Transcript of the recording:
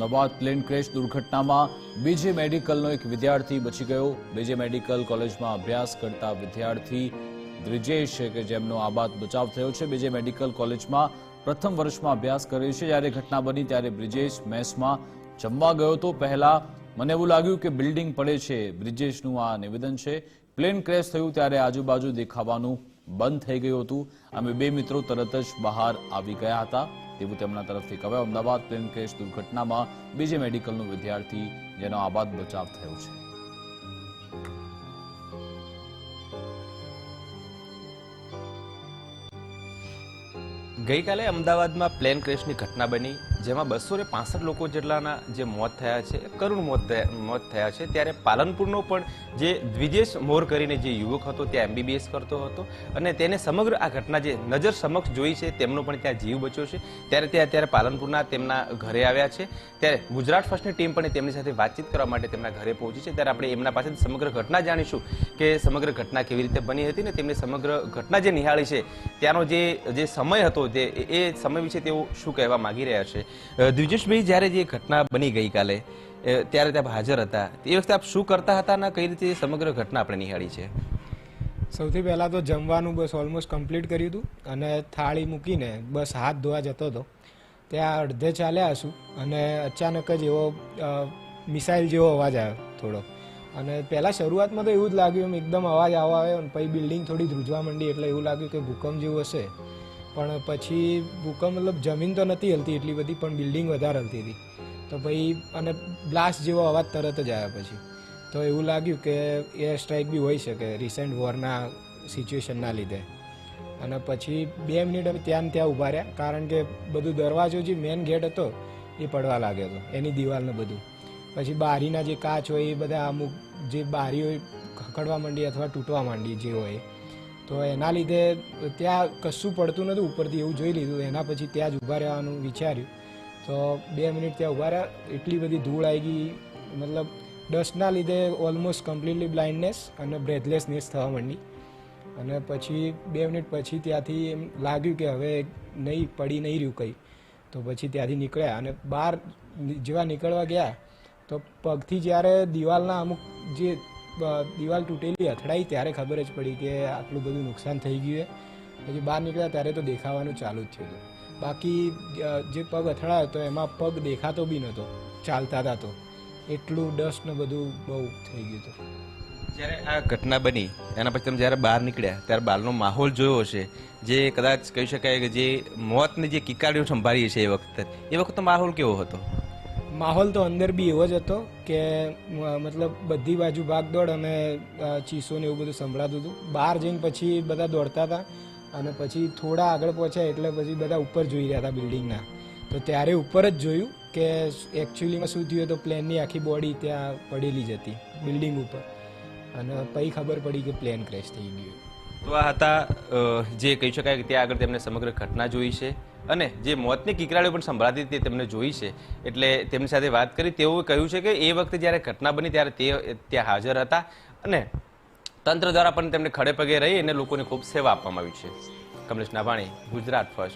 Ahmedabad plane crash દુર્ઘટનામાં બીજે મેડિકલનો એક વિદ્યાર્થી બચી ગયો। બીજે મેડિકલ કોલેજમાં અભ્યાસ કરતા વિદ્યાર્થી બ્રિજેશ કે જેમનો આબાદ બચાવ થયો છે। બીજે મેડિકલ કોલેજમાં પ્રથમ વર્ષમાં અભ્યાસ કરે છે। જ્યારે ઘટના બની ત્યારે બ્રિજેશ મેસમાં જમવા ગયો હતો। પહેલા મને એવું લાગ્યું કે બિલ્ડિંગ પડે છે। બ્રિજેશનું આ નિવેદન છે। પ્લેન ક્રેશ થયું ત્યારે આજુબાજુ દેખાવાનું બંધ થઈ ગયું હતું। અમે બે મિત્રો તરત જ બહાર આવી ગયા હતા તેવું તેમના તરફથી કહેવાયું। અમદાવાદ પ્લેન ક્રેશ દુર્ઘટનામાં બીજે મેડિકલનો વિદ્યાર્થી જેનો આબાદ બચાવ થયો છે। ગઈકાલે અમદાવાદમાં પ્લેન ક્રેશની ઘટના બની જેમાં 265 લોકો જેટલાના જે મોત થયા છે, કરુણ મોત થયા છે। ત્યારે પાલનપુરનો પણ જે દ્વિજેશ મોર કરીને જે યુવક હતો ત્યાં MBBS કરતો હતો અને તેને સમગ્ર આ ઘટના જે નજર સમક્ષ જોઈ છે તેમનો પણ ત્યાં જીવ બચ્યો છે। ત્યારે તે અત્યારે પાલનપુરના તેમના ઘરે આવ્યા છે। ત્યારે ગુજરાત ફર્સ્ટની ટીમ પણ તેમની સાથે વાતચીત કરવા માટે તેમના ઘરે પહોંચી છે। ત્યારે આપણે એમના પાસેથી સમગ્ર ઘટના જાણીશું કે સમગ્ર ઘટના કેવી રીતે બની હતી ને તેમની સમગ્ર ઘટના જે નિહાળી છે ત્યાંનો જે સમય હતો એ સમય વિશે તેઓ શું કહેવા માંગી રહ્યા છે। દ્વિજેશભાઈ, જ્યારે જે ઘટના બની ગઈકાલે ત્યારે ત્યાં હાજર હતા, એ વખતે આપ શું કરતા હતા અને કઈ રીતે સમગ્ર ઘટના આપણે નિહાળી છે? સૌથી પહેલાં તો જમવાનું બસ ઓલમોસ્ટ કમ્પ્લીટ કર્યું હતું અને થાળી મૂકીને બસ હાથ ધોવા જતો હતો। ત્યાં અડધે ચાલ્યા હશું અને અચાનક જ એવો મિસાઇલ જેવો અવાજ આવ્યો થોડો। અને પહેલાં શરૂઆતમાં તો એવું જ લાગ્યું એમ એકદમ અવાજ આવ્યો અને પછી બિલ્ડિંગ થોડી ધ્રુજવા માંડી એટલે એવું લાગ્યું કે ભૂકંપ જેવું હશે। પણ પછી ભૂકંપ મતલબ જમીન તો નથી હલતી એટલી બધી, પણ બિલ્ડિંગ વધારે હલતી હતી। તો પછી અને બ્લાસ્ટ જેવો અવાજ તરત જ આવ્યો પછી તો એવું લાગ્યું કે એર સ્ટ્રાઇક બી હોઈ શકે રિસેન્ટ વોરના સિચ્યુએશનના લીધે। અને પછી 2 મિનિટ અમે ત્યાં ઊભા રહ્યા કારણ કે બધું દરવાજો જે મેઇન ગેટ હતો એ પડવા લાગ્યો હતો, એની દિવાલને બધું। પછી બારીના જે કાચ હોય એ બધા અમુક જે બારીઓ ખખડવા માંડી અથવા તૂટવા માંડી જે હોય, તો એના લીધે ત્યાં કશું પડતું નહોતું ઉપરથી એવું જોઈ લીધું। એના પછી ત્યાં જ ઊભા રહેવાનું વિચાર્યું તો 2 મિનિટ ત્યાં ઊભા રહ્યા। એટલી બધી ધૂળ આવી ગઈ, મતલબ ડસ્ટના લીધે ઓલમોસ્ટ કમ્પ્લીટલી બ્લાઇન્ડનેસ અને બ્રેથલેસનેસ થવા માંડી। અને પછી 2 મિનિટ પછી ત્યાંથી એમ લાગ્યું કે હવે પડી નહીં રહ્યું કંઈ, તો પછી ત્યાંથી નીકળ્યા અને બહાર જેવા નીકળવા ગયા તો પગથી જ્યારે દિવાલના અમુક જે દિવાલ તૂટેલી અથડાઈ ત્યારે ખબર જ પડી કે આટલું બધું નુકસાન થઈ ગયું છે। પછી બહાર નીકળ્યા ત્યારે તો દેખાવાનું ચાલુ જ થયું હતું। બાકી જે પગ અથડાયો હતો એમાં પગ દેખાતો બી નહોતો, ચાલતા હતા તો એટલું ડસ્ટ ને બધું બહુ થઈ ગયું હતું। જ્યારે આ ઘટના બની એના પછી તમે જ્યારે બહાર નીકળ્યા ત્યારે બહારનો માહોલ જોયો હશે, જે કદાચ કહી શકાય કે જે મોતની જે કિકારીઓ સંભાળી છે એ વખતનો માહોલ કેવો હતો? માહોલ તો અંદર બી એવો જ હતો કે મતલબ બધી બાજુ ભાગદોડ અને ચીસો ને એવું બધું સંભળાતું હતું। બહાર જઈને પછી બધા દોડતા હતા અને પછી થોડા આગળ પહોંચ્યા એટલે પછી બધા ઉપર જોઈ રહ્યા હતા બિલ્ડિંગના। તો ત્યારે ઉપર જ જોયું કે એકચ્યુઅલીમાં શું થયું તો પ્લેનની આખી બોડી ત્યાં પડેલી જ હતી બિલ્ડિંગ ઉપર અને પછી ખબર પડી કે પ્લેન ક્રેશ થઈ ગયું। તો આ હતા જે કહી શકાય કે ત્યાં આગળ તેમણે સમગ્ર ઘટના જોઈ છે અને જે મોતની કિકરાળીઓ પણ સંભળાતી તે તેમને જોઈ છે એટલે તેમની સાથે વાત કરી। તેઓએ કહ્યું છે કે એ વખતે જ્યારે ઘટના બની ત્યારે તે ત્યાં હાજર હતા અને તંત્ર દ્વારા પણ તેમને ખડે પગે રહી અને લોકોને ખૂબ સેવા આપવામાં આવી છે। કમલેશ નાભાણી, ગુજરાત ફર્સ્ટ।